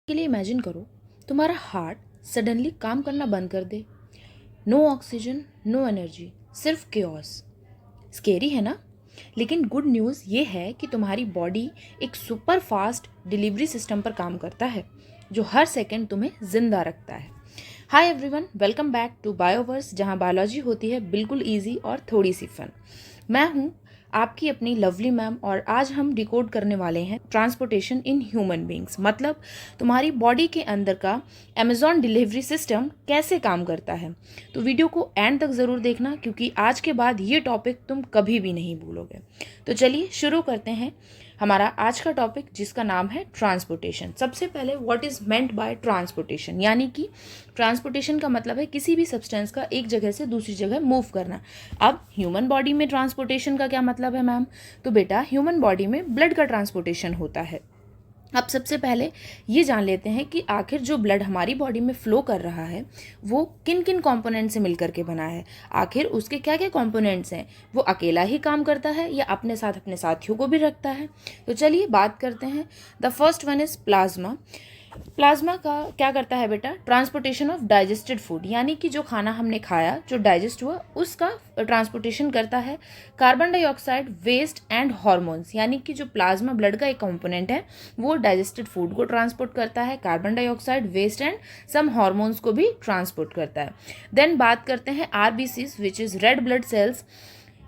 के लिए इमेजिन करो तुम्हारा हार्ट सडनली काम करना बंद कर दे। नो ऑक्सीजन, नो एनर्जी, सिर्फ केओस। स्केरी है ना? लेकिन गुड न्यूज़ ये है कि तुम्हारी बॉडी एक सुपर फास्ट डिलीवरी सिस्टम पर काम करता है जो हर सेकंड तुम्हें जिंदा रखता है। Hi everyone, welcome back to Bioverse, जहां बायोलॉजी होती है बिल्कुल ईजी और थोड़ी सी फन। मैं हूं आपकी अपनी लवली मैम और आज हम डिकोड करने वाले हैं ट्रांसपोर्टेशन इन ह्यूमन बींग्स, मतलब तुम्हारी बॉडी के अंदर का अमेजॉन डिलीवरी सिस्टम कैसे काम करता है। तो वीडियो को एंड तक ज़रूर देखना क्योंकि आज के बाद ये टॉपिक तुम कभी भी नहीं भूलोगे। तो चलिए शुरू करते हैं हमारा आज का टॉपिक, जिसका नाम है ट्रांसपोर्टेशन। सबसे पहले what is meant by transportation, यानी कि ट्रांसपोर्टेशन का मतलब है किसी भी सब्सटेंस का एक जगह से दूसरी जगह मूव करना। अब ह्यूमन बॉडी में ट्रांसपोर्टेशन का क्या मतलब है मैम? तो बेटा, ह्यूमन बॉडी में ब्लड का ट्रांसपोर्टेशन होता है। अब सबसे पहले ये जान लेते हैं कि आखिर जो ब्लड हमारी बॉडी में फ्लो कर रहा है वो किन किन कंपोनेंट से मिलकर के बना है। आखिर उसके क्या क्या कंपोनेंट्स हैं, वो अकेला ही काम करता है या अपने साथ अपने साथियों को भी रखता है। तो चलिए बात करते हैं। The first one is plasma. Plasma का क्या करता है बेटा? ट्रांसपोर्टेशन ऑफ डाइजेस्टेड फूड, यानी कि जो खाना हमने खाया, जो डाइजेस्ट हुआ, उसका ट्रांसपोर्टेशन करता है। Carbon dioxide, waste and hormones, यानी कि जो प्लाज्मा ब्लड का एक कंपोनेंट है वो डाइजेस्टेड फूड को ट्रांसपोर्ट करता है। Carbon dioxide, waste and some hormones को भी ट्रांसपोर्ट करता है। देन बात करते हैं RBCs, which is red blood cells.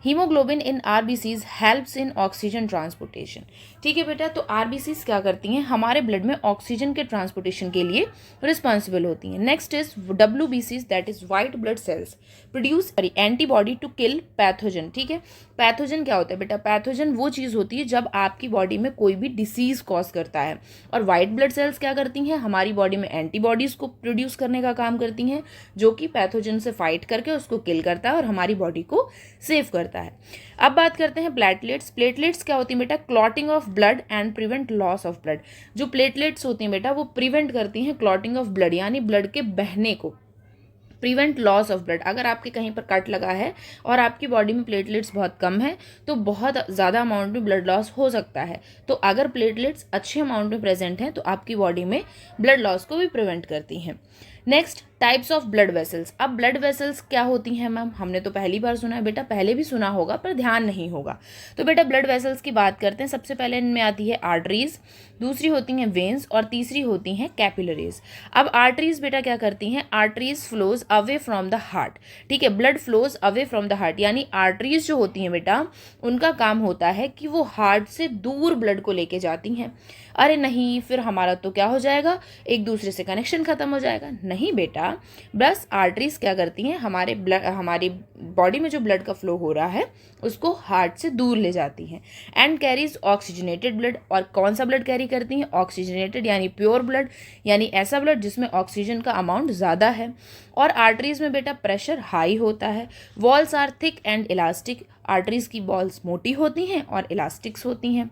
Haemoglobin in RBCs helps in oxygen transportation. ठीक है बेटा, तो आरबीसीज क्या करती हैं? हमारे ब्लड में ऑक्सीजन के ट्रांसपोर्टेशन के लिए रिस्पॉन्सिबल होती हैं। नेक्स्ट इज डब्ल्यूबीसीज, that is white blood cells, produce antibody to kill pathogen. ठीक है, पैथोजन क्या होता है बेटा? पैथोजन वो चीज़ होती है जब आपकी बॉडी में कोई भी डिसीज कॉज करता है। और व्हाइट ब्लड सेल्स क्या करती हैं? हमारी बॉडी में एंटीबॉडीज को प्रोड्यूस करने का काम करती हैं, जो कि पैथोजन से फाइट करके उसको किल करता है और हमारी बॉडी को सेव करता है। अब बात करते हैं प्लेटलेट्स। प्लेटलेट्स क्या होती है बेटा? Clotting of blood and prevent loss of blood. जो प्लेटलेट्स होती हैं बेटा वो प्रिवेंट करती हैं क्लॉटिंग ऑफ ब्लड, यानी ब्लड के बहने को। प्रिवेंट लॉस ऑफ ब्लड, अगर आपके कहीं पर कट लगा है और आपकी बॉडी में प्लेटलेट्स बहुत कम है तो बहुत ज़्यादा अमाउंट में ब्लड लॉस हो सकता है। तो अगर प्लेटलेट्स अच्छे अमाउंट में प्रेजेंट हैं तो आपकी बॉडी में ब्लड लॉस को भी प्रिवेंट करती हैं। Next, types of blood vessels. अब ब्लड वेसल्स क्या होती हैं मैम? हमने तो पहली बार सुना है बेटा, पहले भी सुना होगा पर ध्यान नहीं होगा। तो बेटा ब्लड वेसल्स की बात करते हैं। सबसे पहले इनमें आती है आर्टरीज, दूसरी होती हैं वेन्स और तीसरी होती हैं कैपिलरीज। अब आर्टरीज बेटा क्या करती हैं? Arteries flows away from the heart. ठीक है, blood flows away from the heart, यानी आर्टरीज जो होती हैं बेटा उनका काम होता है कि वो हार्ट से दूर ब्लड को लेके जाती हैं। अरे नहीं, फिर हमारा तो क्या हो जाएगा, एक दूसरे से कनेक्शन खत्म हो जाएगा। नहीं बेटा, बस आर्टरीज क्या करती हैं? हमारी बॉडी में जो ब्लड का फ्लो हो रहा है उसको हार्ट से दूर ले जाती हैं। And carries oxygenated blood. और कौन सा ब्लड कैरी करती हैं? ऑक्सीजनेटेड, यानी प्योर ब्लड, यानी ऐसा ब्लड जिसमें ऑक्सीजन का अमाउंट ज़्यादा है। और आर्टरीज में बेटा प्रेशर हाई होता है। Walls are thick and elastic. Arteries की वॉल्स मोटी होती हैं और इलास्टिक्स होती हैं।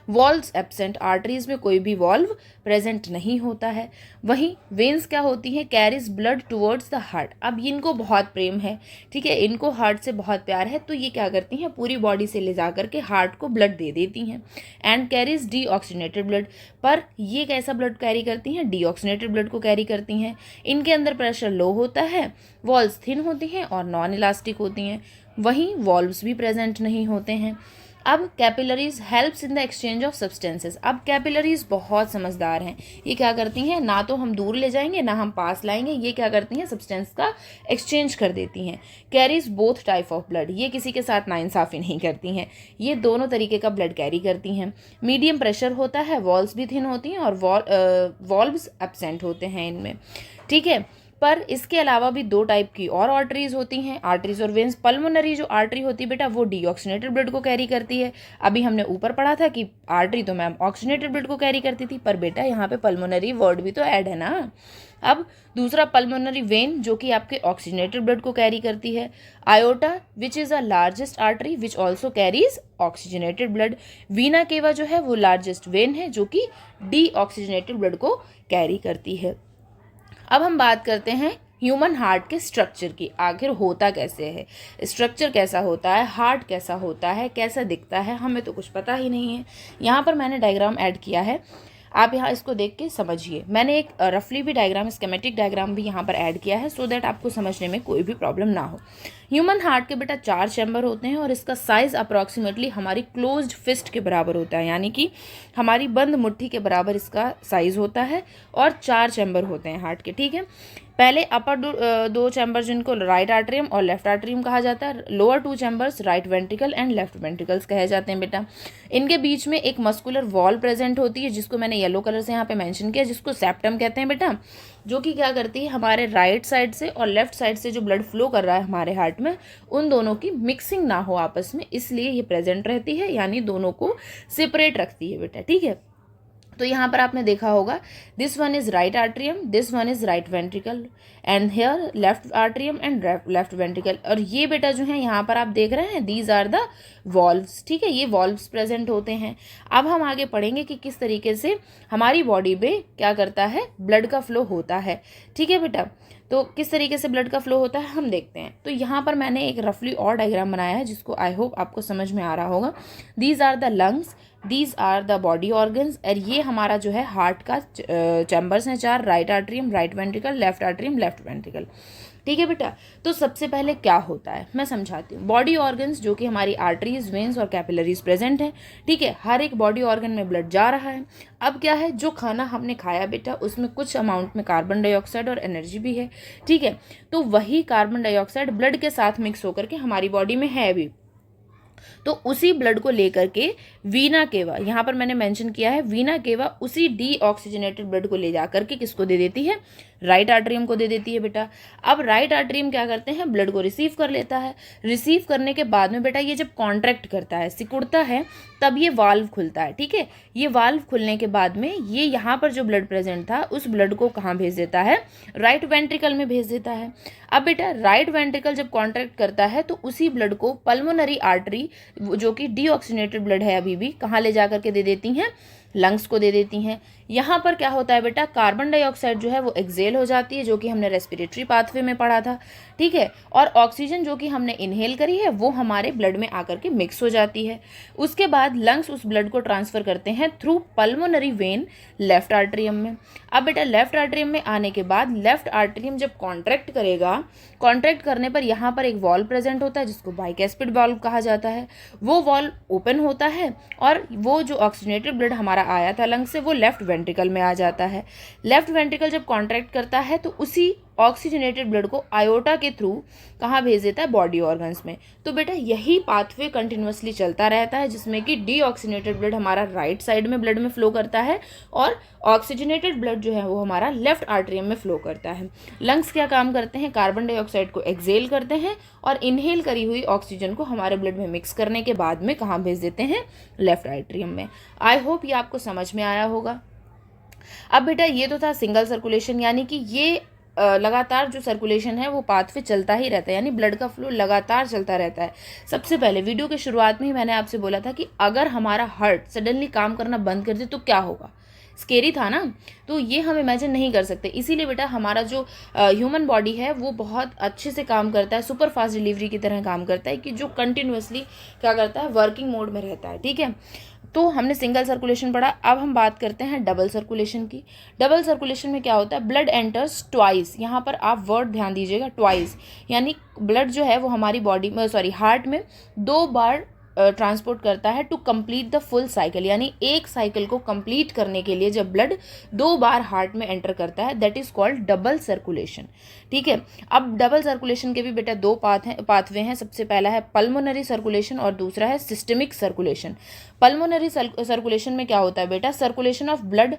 वॉल्व्स एब्सेंट, आर्टरीज में कोई भी वॉल्व प्रेजेंट नहीं होता है। वहीं वेन्स क्या होती हैं? Carries blood towards the heart. अब इनको बहुत प्रेम है, ठीक है, इनको हार्ट से बहुत प्यार है, तो ये क्या करती हैं? पूरी बॉडी से ले जा करके हार्ट को ब्लड दे देती हैं। And carries D oxygenated blood. पर ये कैसा ब्लड कैरी करती हैं? डी ऑक्सीजनेटेड ब्लड को कैरी करती हैं। इनके अंदर प्रेशर लो होता है, वॉल्व्स थिन होती हैं और नॉन इलास्टिक होती हैं। वहीं वॉल्व्स भी प्रेजेंट नहीं होते हैं। अब capillaries helps in the exchange of substances. अब कैपिलरीज बहुत समझदार हैं। ये क्या करती हैं? ना तो हम दूर ले जाएंगे ना हम पास लाएंगे, ये क्या करती हैं? सब्सटेंस का एक्सचेंज कर देती हैं। Carries both type of blood, ये किसी के साथ नाइंसाफ़ी नहीं करती हैं, ये दोनों तरीके का ब्लड कैरी करती हैं। मीडियम प्रेशर होता है, वॉल्व्स भी थिन होती हैं और वॉल्व्स एब्सेंट होते हैं इनमें। ठीक है, पर इसके अलावा भी दो टाइप की और आर्टरीज होती हैं, आर्टरीज और वेन्स। पल्मोनरी जो आर्टरी होती है बेटा वो डीऑक्सीजनेटेड ब्लड को कैरी करती है। अभी हमने ऊपर पढ़ा था कि आर्टरी तो मैम ऑक्सीजनेटेड ब्लड को कैरी करती थी, पर बेटा यहाँ पे पल्मोनरी वर्ड भी तो ऐड है ना। अब दूसरा पल्मोनरी वेन, जो कि आपके ऑक्सीजनेटेड ब्लड को कैरी करती है। Iota, which is a largest artery which also carries oxygenated blood. Veena केवा जो है वो लार्जेस्ट वेन है जो कि डी ऑक्सीजनेटेड ब्लड को कैरी करती है। अब हम बात करते हैं ह्यूमन हार्ट के स्ट्रक्चर की। आखिर होता कैसे है, स्ट्रक्चर कैसा होता है, हार्ट कैसा होता है, कैसा दिखता है, हमें तो कुछ पता ही नहीं है। यहाँ पर मैंने डायग्राम ऐड किया है। आप यहाँ इसको देख के समझिए। मैंने एक रफली भी डायग्राम, स्केमेटिक डायग्राम भी यहाँ पर ऐड किया है सो दैट आपको समझने में कोई भी प्रॉब्लम ना हो। ह्यूमन हार्ट के बेटा 4 चैम्बर होते हैं और इसका साइज़ अप्रॉक्सीमेटली हमारी क्लोज्ड फिस्ट के बराबर होता है, यानी कि हमारी बंद मुट्ठी के बराबर इसका साइज़ होता है और 4 चैम्बर होते हैं हार्ट के, ठीक है। पहले अपर दो चैम्बर जिनको राइट आर्टरियम और लेफ्ट आर्टरियम कहा जाता है, lower 2 chambers right ventricle and left ventricles कहे जाते हैं बेटा। इनके बीच में एक मस्कुलर वॉल प्रेजेंट होती है जिसको मैंने येलो कलर से यहाँ पे मेंशन किया, जिसको सेप्टम कहते हैं बेटा, जो कि क्या करती है हमारे राइट साइड से और लेफ्ट साइड से जो ब्लड फ्लो कर रहा है हमारे हार्ट में, उन दोनों की मिक्सिंग ना हो आपस में, इसलिए ये प्रेजेंट रहती है, यानी दोनों को सेपरेट रखती है बेटा, ठीक है। तो यहाँ पर आपने देखा होगा this one is right atrium, this one is right ventricle and here left atrium and left ventricle. और ये बेटा जो है यहाँ पर आप देख रहे हैं दीज आर द वॉल्व्स, ठीक है, ये वॉल्व्स प्रेजेंट होते हैं। अब हम आगे पढ़ेंगे कि किस तरीके से हमारी बॉडी में क्या करता है, ब्लड का फ्लो होता है, ठीक है बेटा। तो किस तरीके से ब्लड का फ्लो होता है हम देखते हैं। तो यहाँ पर मैंने एक रफली और डायग्राम बनाया है जिसको आई होप आपको समझ में आ रहा होगा। These are the lungs, these are the body organs, और ये हमारा जो है हार्ट का चैम्बर्स हैं 4, right atrium, right ventricle, left atrium, left ventricle, ठीक है बेटा। तो सबसे पहले क्या होता है मैं समझाती हूँ। बॉडी ऑर्गन्स जो कि हमारी आर्टरीज, वेन्स और कैपिलरीज प्रेजेंट हैं, ठीक है, हर एक बॉडी ऑर्गन में ब्लड जा रहा है। अब क्या है, जो खाना हमने खाया बेटा उसमें कुछ अमाउंट में कार्बन डाइऑक्साइड और एनर्जी भी है, ठीक है। तो वही कार्बन डाइऑक्साइड ब्लड के साथ मिक्स होकर के हमारी बॉडी में है भी, तो उसी ब्लड को लेकर के वीना केवा, यहाँ पर मैंने मेंशन किया है वीना केवा, उसी डीऑक्सीजनेटेड ब्लड को ले जाकर के किसको दे देती है, राइट आर्टरियम को दे देती है बेटा। अब राइट आर्टरियम क्या करते हैं, ब्लड को रिसीव कर लेता है। रिसीव करने के बाद में बेटा ये जब कॉन्ट्रैक्ट करता है, सिकुड़ता है, तब ये वाल्व खुलता है, ठीक है। ये वाल्व खुलने के बाद में ये यहाँ पर जो ब्लड प्रेजेंट था उस ब्लड को कहाँ भेज देता है, राइट वेंट्रिकल में भेज देता है। अब बेटा राइट वेंट्रिकल जब कॉन्ट्रैक्ट करता है तो उसी ब्लड को पल्मोनरी आर्टरी जो कि डीऑक्सीजनेटेड ब्लड है अभी भी, कहाँ ले जाकर के दे देती हैं, लंग्स को दे देती हैं। यहाँ पर क्या होता है बेटा, कार्बन डाइऑक्साइड जो है वो एक्सेल हो जाती है, जो कि हमने रेस्पिरेटरी पाथवे में पढ़ा था, ठीक है, और ऑक्सीजन जो कि हमने इनहेल करी है वो हमारे ब्लड में आकर के मिक्स हो जाती है। उसके बाद लंग्स उस ब्लड को ट्रांसफर करते हैं through pulmonary vein left atrium में। अब बेटा लेफ्ट आर्टरियम में आने के बाद लेफ्ट आर्टरियम जब कॉन्ट्रैक्ट करेगा, कॉन्ट्रैक्ट करने पर यहाँ पर एक वॉल्व प्रेजेंट होता है जिसको बाइकैस्पिड वॉल्व कहा जाता है। वो वॉल्व ओपन होता है और वो जो ऑक्सीजनेटेड ब्लड हमारा आया था लंग से वो लेफ्ट वेंट्रिकल में आ जाता है। लेफ्ट वेंट्रिकल जब कॉन्ट्रैक्ट करता है तो उसी ऑक्सीजनेटेड ब्लड को आयोटा के थ्रू कहाँ भेज देता है, बॉडी ऑर्गन्स में। तो बेटा यही पाथवे कंटिन्यूअसली चलता रहता है जिसमें कि डीऑक्सीजनेटेड ब्लड हमारा राइट साइड में ब्लड में फ्लो करता है और ऑक्सीजनेटेड ब्लड जो है वो हमारा लेफ्ट आर्टरियम में फ्लो करता है। लंग्स क्या काम करते हैं, कार्बन डाइऑक्साइड को एक्सेल करते हैं और इनहेल करी हुई ऑक्सीजन को हमारे ब्लड में मिक्स करने के बाद में कहाँ भेज देते हैं, लेफ्ट आर्टरियम में। आई होप ये आपको समझ में आया होगा। अब बेटा ये तो था सिंगल सर्कुलेशन, यानी कि ये लगातार जो सर्कुलेशन है वो पाथवे चलता ही रहता है, यानी ब्लड का फ्लो लगातार चलता रहता है। सबसे पहले वीडियो के शुरुआत में ही मैंने आपसे बोला था कि अगर हमारा हार्ट सडनली काम करना बंद कर दे तो क्या होगा, स्केरी था ना। तो ये हम इमेजिन नहीं कर सकते, इसीलिए बेटा हमारा जो ह्यूमन बॉडी है वो बहुत अच्छे से काम करता है, सुपर फास्ट डिलीवरी की तरह काम करता है, कि जो कंटिन्यूअसली क्या करता है, वर्किंग मोड में रहता है, ठीक है। तो हमने सिंगल सर्कुलेशन पढ़ा, अब हम बात करते हैं डबल सर्कुलेशन की। डबल सर्कुलेशन में क्या होता है, ब्लड एंटर्स ट्वाइस, यहाँ पर आप वर्ड ध्यान दीजिएगा, ट्वाइस, यानी ब्लड जो है वो हमारी बॉडी में हार्ट में 2 बार ट्रांसपोर्ट करता है to complete the full cycle, यानी एक साइकिल को कंप्लीट करने के लिए जब ब्लड 2 बार हार्ट में एंटर करता है that is called double circulation, ठीक है। अब डबल सर्कुलेशन के भी बेटा 2 पाथवे हैं। सबसे पहला है पल्मोनरी सर्कुलेशन और दूसरा है सिस्टमिक सर्कुलेशन। पल्मोनरी सर्कुलेशन में क्या होता है बेटा, circulation of blood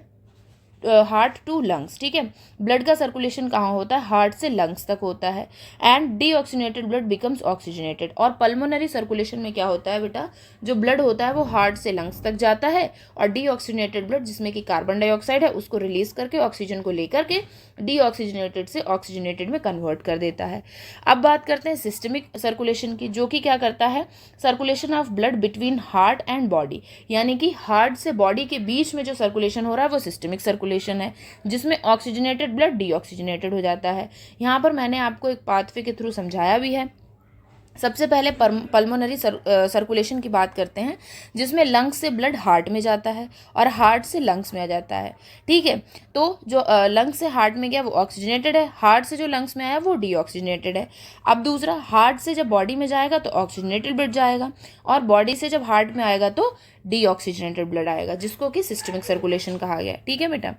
heart to lungs, ठीक है, ब्लड का सर्कुलेशन कहाँ होता है, हार्ट से लंग्स तक होता है, and deoxygenated blood becomes oxygenated. और पल्मोनरी सर्कुलेशन में क्या होता है बेटा, जो ब्लड होता है वो हार्ट से लंग्स तक जाता है और डीऑक्सीजनेटेड ब्लड जिसमें कि कार्बन डाइऑक्साइड है उसको रिलीज करके ऑक्सीजन को लेकर के डीऑक्सीजनेटेड से ऑक्सीजनेटेड में कन्वर्ट कर देता है। अब बात करते हैं सिस्टमिक सर्कुलेशन की, जो कि क्या करता है, circulation of blood between heart and body, यानी कि हार्ट से बॉडी के बीच में जो सर्कुलेशन हो रहा है वो सिस्टमिक सर्कुलेशन है, जिसमें ऑक्सीजनेटेड ब्लड डीऑक्सीजनेटेड हो जाता है। यहाँ पर मैंने आपको एक पाथवे के थ्रू समझाया भी है, सबसे पहले पल्मोनरी सर्कुलेशन की बात करते हैं, जिसमें लंग्स से ब्लड हार्ट में जाता है और हार्ट से लंग्स में आ जाता है। ठीक है, तो जो लंग्स से हार्ट में गया वो ऑक्सीजनेटेड है, हार्ट से जो लंग्स में आया वो डीऑक्सीजनेटेड है। अब दूसरा, हार्ट से जब बॉडी में जाएगा तो ऑक्सीजनेटेड ब्लड जाएगा, और बॉडी से जब हार्ट में आएगा तो डीऑक्सीजनेटेड ब्लड आएगा, जिसको कि सिस्टमिक सर्कुलेशन कहा गया है। ठीक है बेटा।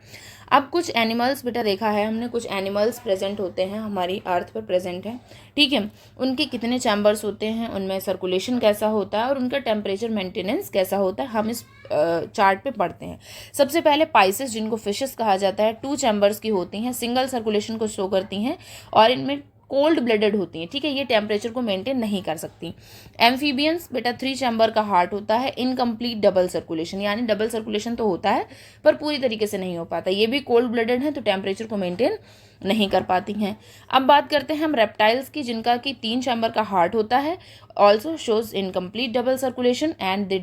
अब कुछ एनिमल्स बेटा देखा है हमने, कुछ एनिमल्स प्रेजेंट होते हैं हमारी अर्थ पर प्रेजेंट हैं। ठीक है, उनके कितने चैम्बर्स होते हैं, उनमें सर्कुलेशन कैसा होता है और उनका टेम्परेचर मेंटेनेंस कैसा होता है, हम इस चार्ट पे पढ़ते हैं। सबसे पहले पाइसेस, जिनको फिशेस कहा जाता है, 2 चैम्बर्स की होती हैं, सिंगल सर्कुलेशन को शो करती हैं और इनमें कोल्ड ब्लडेड होती हैं। ठीक है, ये टेम्परेचर को मेंटेन नहीं कर सकती। एम्फीबियंस बेटा 3 चैम्बर का हार्ट होता है, इनकम्प्लीट डबल सर्कुलेशन, यानी डबल सर्कुलेशन तो होता है पर पूरी तरीके से नहीं हो पाता। ये भी कोल्ड ब्लडेड है तो टेम्परेचर को मेंटेन नहीं कर पाती हैं। अब बात करते हैं हम रेप्टाइल्स की, जिनका कि 3 चैम्बर का हार्ट होता है, also shows incomplete double circulation and they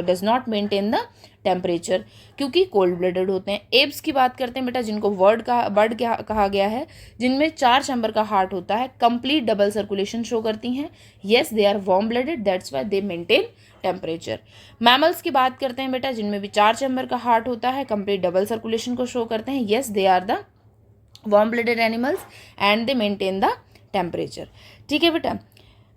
does not maintain the temperature, क्योंकि कोल्ड ब्लडेड होते हैं। एप्स की बात करते हैं बेटा, जिनको बर्ड कहा गया है, जिनमें 4 चैम्बर का हार्ट होता है, कंप्लीट डबल सर्कुलेशन शो करती हैं। Yes, they are warm blooded, that's why they maintain temperature. Mammals की बात करते हैं बेटा, जिनमें भी 4 चैम्बर का हार्ट होता है, कंप्लीट डबल सर्कुलेशन को शो करते हैं। Yes, they are the warm blooded animals and they maintain the temperature. ठीक है बेटा।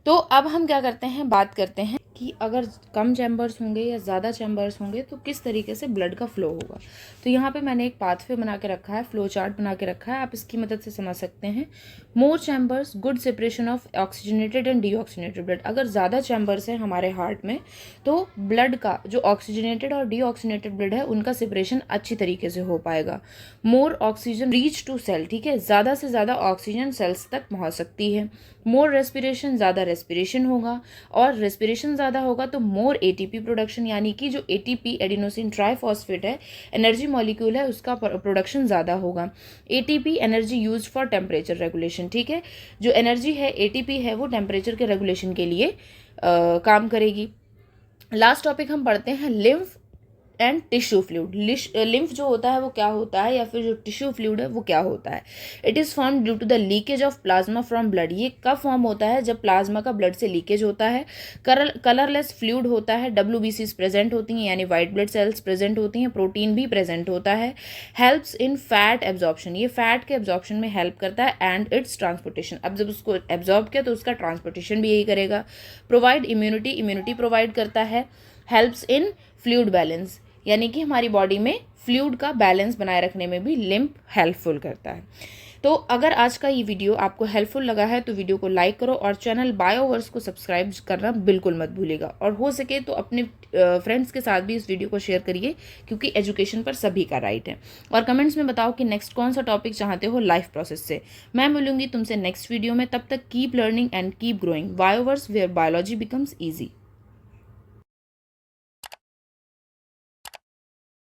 तो अब हम क्या करते हैं, बात करते हैं कि अगर कम चैम्बर्स होंगे या ज़्यादा चैम्बर्स होंगे तो किस तरीके से ब्लड का फ्लो होगा। तो यहाँ पे मैंने एक पाथवे बना के रखा है, फ्लो चार्ट बना के रखा है, आप इसकी मदद से समझ सकते हैं। More chambers, good separation of oxygenated and deoxygenated blood. अगर ज़्यादा चैम्बर्स हैं हमारे हार्ट में तो ब्लड का जो ऑक्सीजनेटेड और डीऑक्सीजनेटेड ब्लड है उनका सेपरेशन अच्छी तरीके से हो पाएगा। More oxygen reach to cell, ठीक है, ज़्यादा से ज़्यादा ऑक्सीजन सेल्स तक पहुँच सकती है। मोर रेस्पिरेशन, ज़्यादा रेस्पिरेशन होगा, और रेस्पिरेशन ज़्यादा होगा तो मोर एटीपी प्रोडक्शन, यानी कि जो एटीपी एडिनोसिन ट्राइफॉस्फेट है, एनर्जी मॉलिक्यूल है, उसका प्रोडक्शन ज़्यादा होगा। ATP energy used for temperature regulation. ठीक है, जो एनर्जी है एटीपी है वो टेम्परेचर के रेगुलेशन के लिए काम करेगी। लास्ट टॉपिक हम पढ़ते हैं lymph and tissue fluid. Lymph जो होता है वो क्या होता है, या फिर जो टिश्यू फ्लूइड है वो क्या होता है। It is form due to the leakage of plasma from blood. ये कब फॉर्म होता है, जब प्लाज्मा का ब्लड से लीकेज होता है। कलरलेस फ्लूइड होता है, WBCs प्रेजेंट होती हैं, यानी वाइट ब्लड सेल्स प्रेजेंट होती हैं, प्रोटीन भी प्रेजेंट होता है। हेल्प्स इन फैट एब्जॉर्प्शन, ये फैट के एब्जॉर्प्शन में हेल्प करता है, एंड इट्स ट्रांसपोर्टेशन, अब जब उसको एब्जॉर्ब किया तो उसका ट्रांसपोर्टेशन भी यही करेगा। प्रोवाइड इम्यूनिटी, इम्यूनिटी प्रोवाइड करता है। हेल्प्स इन फ्लूइड बैलेंस, यानी कि हमारी बॉडी में फ्लूइड का बैलेंस बनाए रखने में भी लिम्फ हेल्पफुल करता है। तो अगर आज का ये वीडियो आपको हेल्पफुल लगा है तो वीडियो को लाइक करो और चैनल बायोवर्स को सब्सक्राइब करना बिल्कुल मत भूलिएगा, और हो सके तो अपने फ्रेंड्स के साथ भी इस वीडियो को शेयर करिए, क्योंकि एजुकेशन पर सभी का राइट है। और कमेंट्स में बताओ कि नेक्स्ट कौन सा टॉपिक चाहते हो लाइफ प्रोसेस से। मैं मिलूंगी तुमसे नेक्स्ट वीडियो में, तब तक keep learning and keep growing. Bioverse, where biology becomes easy.